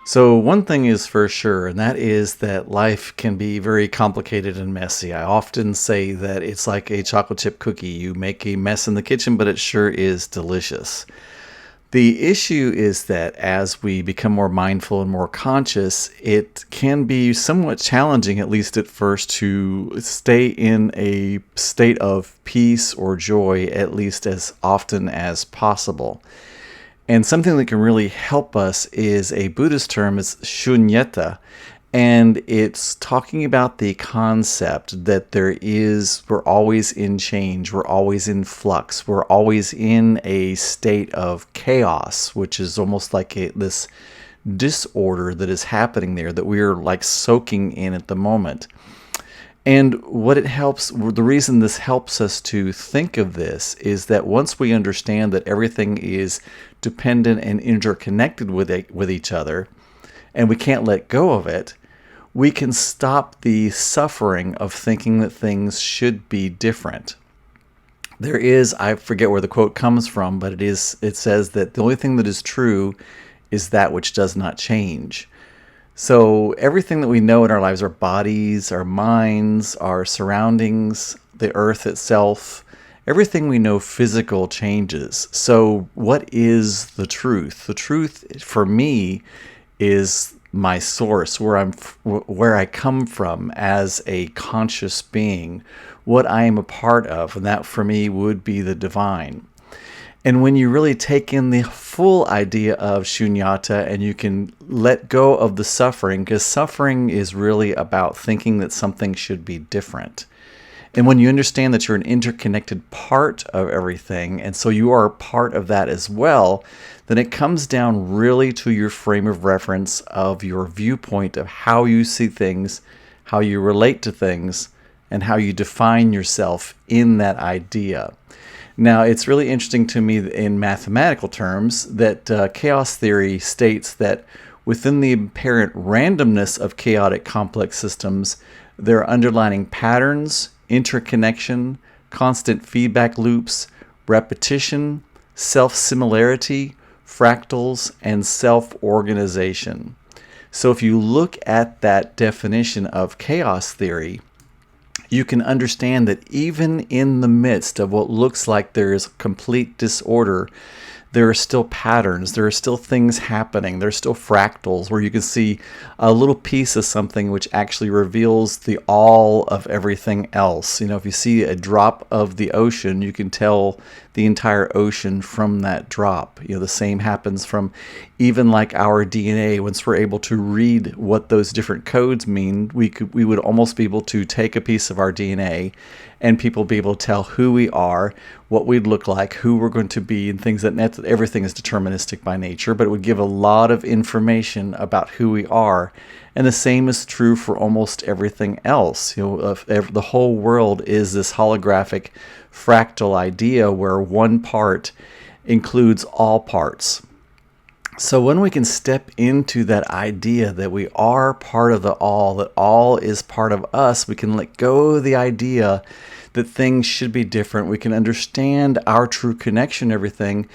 So, one thing is for sure, and that is that life can be very complicated and messy. I often say that it's like a chocolate chip cookie. You make a mess in the kitchen, but it sure is delicious. The issue is that as we become more mindful and more conscious, it can be somewhat challenging, at least at first, to stay in a state of peace or joy at least as often as possible. And something that can really help us is a Buddhist term is Sunyata. And it's talking about the concept that we're always in change, we're always in flux, we're always in a state of chaos, which is almost like this disorder that is happening there that we're like soaking in at the moment. And the reason this helps us to think of this is that once we understand that everything is dependent and interconnected with each other, and we can't let go of it, we can stop the suffering of thinking that things should be different. I forget where the quote comes from, but it says that the only thing that is true is that which does not change. So everything that we know in our lives, our bodies, our minds, our surroundings, the earth itself, everything we know physical changes. So what is the truth? The truth for me is my source, where I come from as a conscious being, what I am a part of, and that for me would be the divine. And when you really take in the full idea of shunyata and you can let go of the suffering, because suffering is really about thinking that something should be different. And when you understand that you're an interconnected part of everything, and so you are a part of that as well, then it comes down really to your frame of reference of your viewpoint of how you see things, how you relate to things, and how you define yourself in that idea. Now, it's really interesting to me in mathematical terms that chaos theory states that within the apparent randomness of chaotic complex systems, there are underlying patterns, interconnection, constant feedback loops, repetition, self-similarity, fractals, and self-organization. So if you look at that definition of chaos theory, you can understand that even in the midst of what looks like there is complete disorder, there are still patterns, there are still things happening, there are still fractals where you can see a little piece of something which actually reveals the all of everything else. If you see a drop of the ocean, you can tell the entire ocean from that drop. The same happens from even like our DNA. Once we're able to read what those different codes mean, we would almost be able to take a piece of our DNA and people be able to tell who we are, what we'd look like, who we're going to be, and things that everything is deterministic by nature, but it would give a lot of information about who we are. And the same is true for almost everything else. The whole world is this holographic fractal idea where one part includes all parts. So when we can step into that idea that we are part of the all, that all is part of us, we can let go of the idea that things should be different. We can understand our true connection to everything.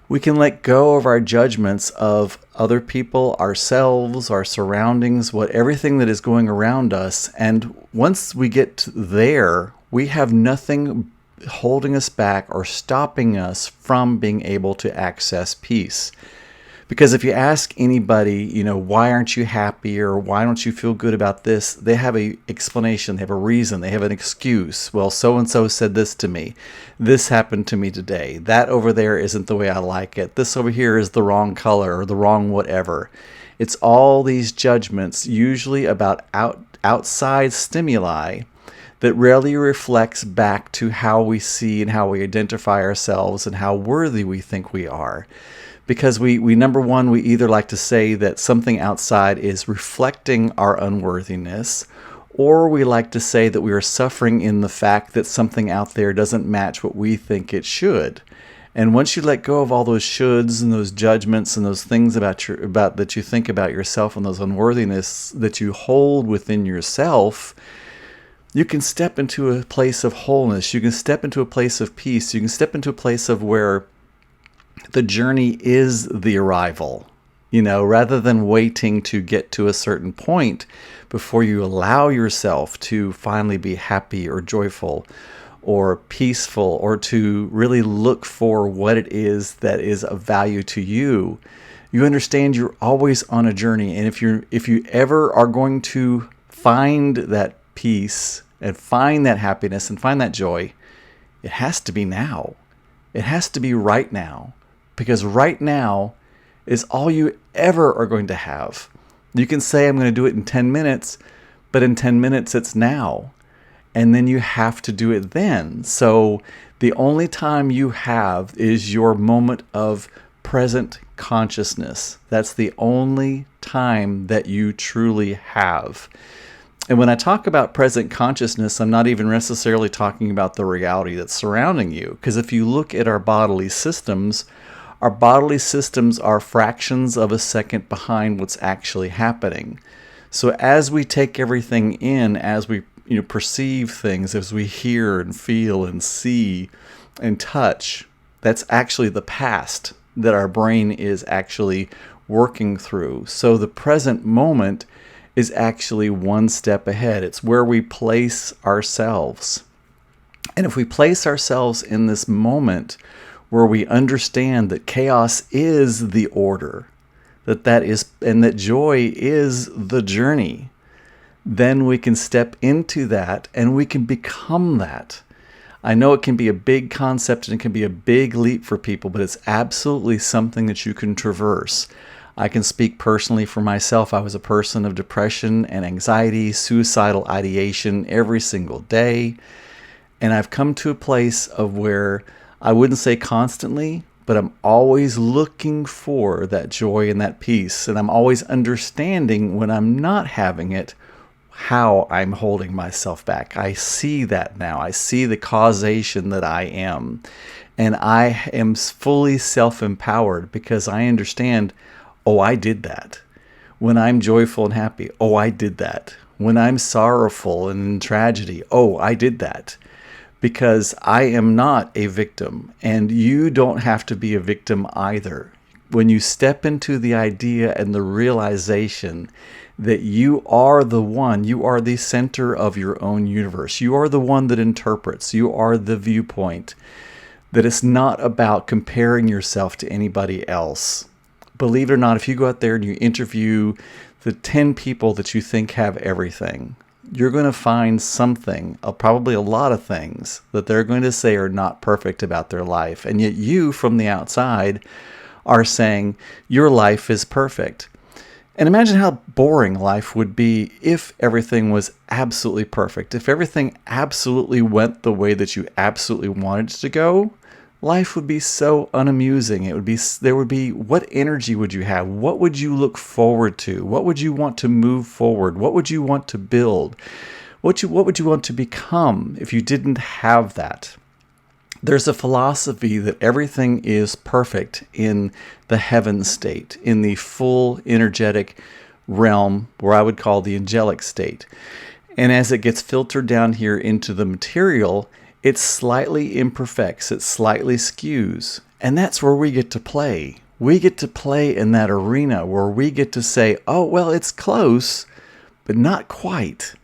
We can let go of our judgments of other people, ourselves, our surroundings, everything that is going around us. And once we get there, we have nothing holding us back or stopping us from being able to access peace. Because if you ask anybody, why aren't you happy or why don't you feel good about this, they have an explanation, they have a reason, they have an excuse. Well, so-and-so said this to me. This happened to me today. That over there isn't the way I like it. This over here is the wrong color or the wrong whatever. It's all these judgments, usually about outside stimuli, that rarely reflects back to how we see and how we identify ourselves and how worthy we think we are. Because we number one, we either like to say that something outside is reflecting our unworthiness, or we like to say that we are suffering in the fact that something out there doesn't match what we think it should. And once you let go of all those shoulds and those judgments and those things about that you think about yourself and those unworthiness that you hold within yourself, you can step into a place of wholeness. You can step into a place of peace. You can step into a place of where the journey is the arrival. rather than waiting to get to a certain point before you allow yourself to finally be happy or joyful or peaceful, or to really look for what it is that is of value to you. You understand you're always on a journey, and if you ever are going to find that peace and find that happiness and find that joy, it has to be now. It has to be right now, because right now is all you ever are going to have. You can say, I'm going to do it in 10 minutes, but in 10 minutes it's now. And then you have to do it then. So the only time you have is your moment of present consciousness. That's the only time that you truly have. And when I talk about present consciousness, I'm not even necessarily talking about the reality that's surrounding you. Because if you look at our bodily systems are fractions of a second behind what's actually happening. So as we take everything in, as we perceive things, as we hear and feel and see and touch, that's actually the past that our brain is actually working through. So the present moment is actually one step ahead. It's where we place ourselves. And if we place ourselves in this moment where we understand that chaos is the order, and that joy is the journey, then we can step into that and we can become that. I know it can be a big concept and it can be a big leap for people, but it's absolutely something that you can traverse. I can speak personally for myself. I was a person of depression and anxiety, suicidal ideation every single day. And I've come to a place of where I wouldn't say constantly, but I'm always looking for that joy and that peace. And I'm always understanding when I'm not having it, how I'm holding myself back. I see that now. I see the causation that I am. And I am fully self-empowered because I understand, oh, I did that. When I'm joyful and happy, oh, I did that. When I'm sorrowful and in tragedy, oh, I did that. Because I am not a victim, and you don't have to be a victim either. When you step into the idea and the realization that you are the one, you are the center of your own universe, you are the one that interprets, you are the viewpoint, that it's not about comparing yourself to anybody else. Believe it or not, if you go out there and you interview the 10 people that you think have everything, you're going to find something, probably a lot of things, that they're going to say are not perfect about their life. And yet you, from the outside, are saying your life is perfect. And imagine how boring life would be if everything was absolutely perfect. If everything absolutely went the way that you absolutely wanted it to go, life would be so unamusing. What energy would you have? What would you look forward to? What would you want to move forward? What would you want to build? What would you want to become if you didn't have that? There's a philosophy that everything is perfect in the heaven state, in the full energetic realm, where I would call the angelic state. And as it gets filtered down here into the material, it slightly imperfects, it slightly skews. And that's where we get to play. We get to play in that arena where we get to say, oh, well, it's close, but not quite.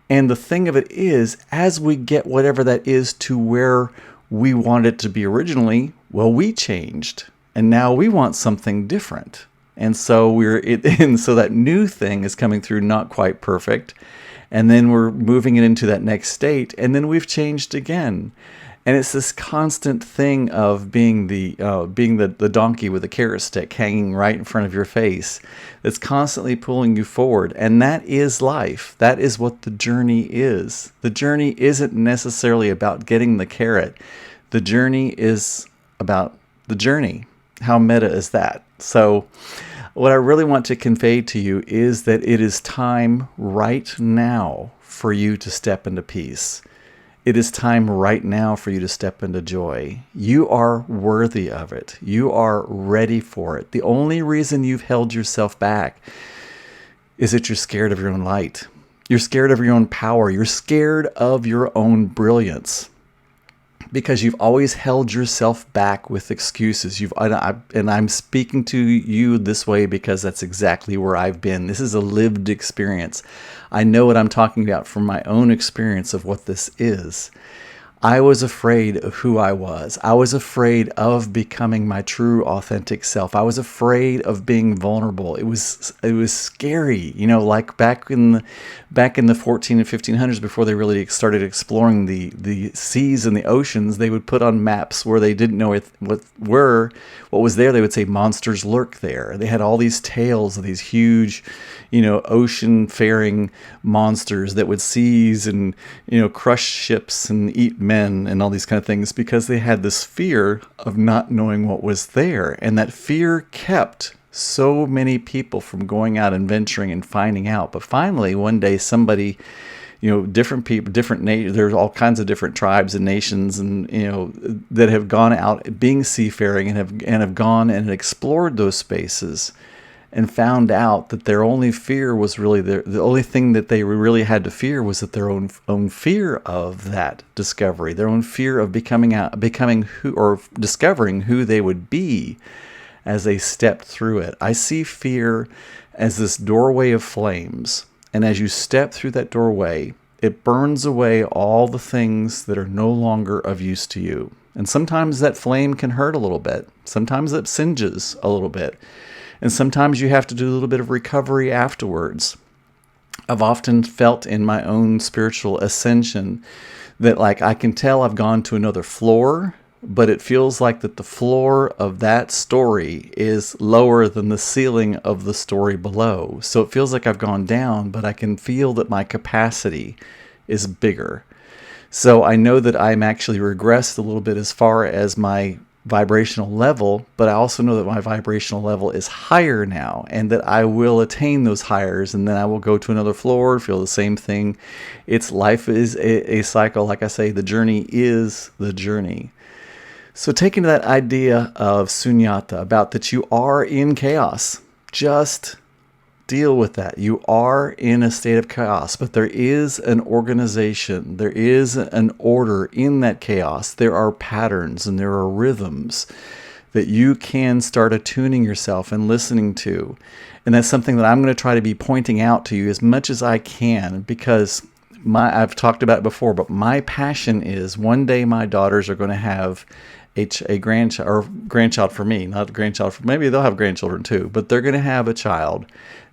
And the thing of it is, as we get whatever that is to where we wanted it to be originally, well, we changed. And now we want something different. And so so that new thing is coming through not quite perfect. And then we're moving it into that next state, and then we've changed again. And it's this constant thing of being the donkey with a carrot stick hanging right in front of your face that's constantly pulling you forward. And that is life. That is what the journey is. The journey isn't necessarily about getting the carrot. The journey is about the journey. How meta is that? So what I really want to convey to you is that it is time right now for you to step into peace. It is time right now for you to step into joy. You are worthy of it. You are ready for it. The only reason you've held yourself back is that you're scared of your own light. You're scared of your own power. You're scared of your own brilliance. because you've always held yourself back with excuses. And I'm speaking to you this way because that's exactly where I've been. This is a lived experience. I know what I'm talking about from my own experience of what this is. I was afraid of who I was. I was afraid of becoming my true, authentic self. I was afraid of being vulnerable. It was scary, like back in the 14 and 1500s, before they really started exploring the seas and the oceans. They would put on maps where they didn't know what was there. They would say monsters lurk there. They had all these tales of these huge, ocean-faring monsters that would seize and crush ships and eat men and all these kind of things, because they had this fear of not knowing what was there. And that fear kept so many people from going out and venturing and finding out. But finally, one day, somebody, different people, there's all kinds of different tribes and nations, and that have gone out being seafaring and have gone and explored those spaces, and found out that their only fear was really the only thing that they really had to fear was that their own fear of that discovery, their own fear of becoming who, or discovering who they would be as they stepped through it. I see fear as this doorway of flames, and as you step through that doorway, it burns away all the things that are no longer of use to you. And sometimes that flame can hurt a little bit. Sometimes it singes a little bit. And sometimes you have to do a little bit of recovery afterwards. I've often felt in my own spiritual ascension that, like, I can tell I've gone to another floor, but it feels like that the floor of that story is lower than the ceiling of the story below. So it feels like I've gone down, but I can feel that my capacity is bigger. So I know that I'm actually regressed a little bit as far as my vibrational level, but I also know that my vibrational level is higher now, and that I will attain those highers, and then I will go to another floor, feel the same thing. Life is a cycle. Like I say, the journey is the journey. So taking that idea of Sunyata, about that you are in chaos, just deal with that. You are in a state of chaos, but there is an organization, there is an order in that chaos. There are patterns and there are rhythms that you can start attuning yourself and listening to. And that's something that I'm going to try to be pointing out to you as much as I can, because I've talked about it before, but my passion is one day my daughters are going to have a grandchild, or grandchild for me, not a grandchild for, maybe they'll have grandchildren too, but they're going to have a child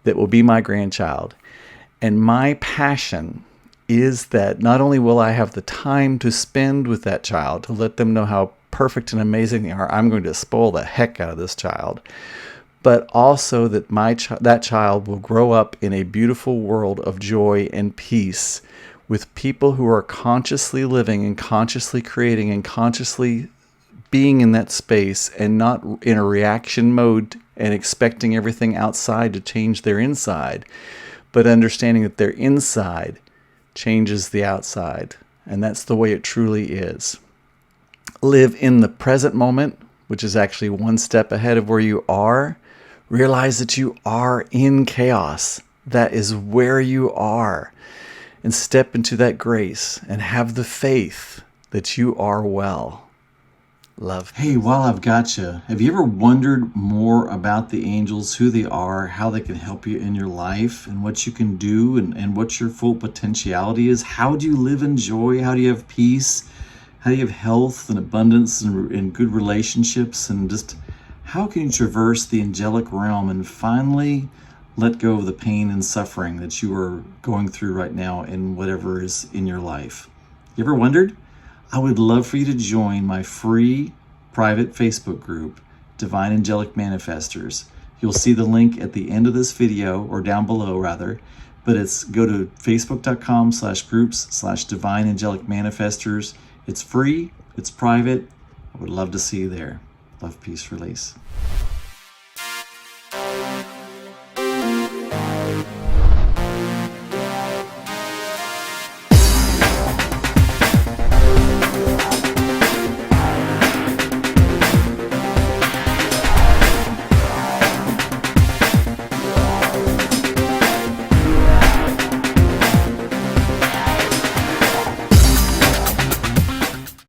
that will be my grandchild. And my passion is that not only will I have the time to spend with that child, to let them know how perfect and amazing they are, I'm going to spoil the heck out of this child, but also that that child will grow up in a beautiful world of joy and peace, with people who are consciously living and consciously creating and consciously being in that space, and not in a reaction mode and expecting everything outside to change their inside, but understanding that their inside changes the outside. And that's the way it truly is. Live in the present moment, which is actually one step ahead of where you are. Realize that you are in chaos. That is where you are. And step into that grace and have the faith that you are well. Love. Hey, while I've got you, have you ever wondered more about the angels, who they are, how they can help you in your life, and what you can do, and what your full potentiality is? How do you live in joy? How do you have peace? How do you have health and abundance and good relationships? And just how can you traverse the angelic realm and finally let go of the pain and suffering that you are going through right now in whatever is in your life? You ever wondered? I would love for you to join my free private Facebook group, Divine Angelic Manifestors. You'll see the link at the end of this video, or down below rather, but go to facebook.com/groups/Divine Angelic Manifestors. It's free, it's private. I would love to see you there. Love, peace, release.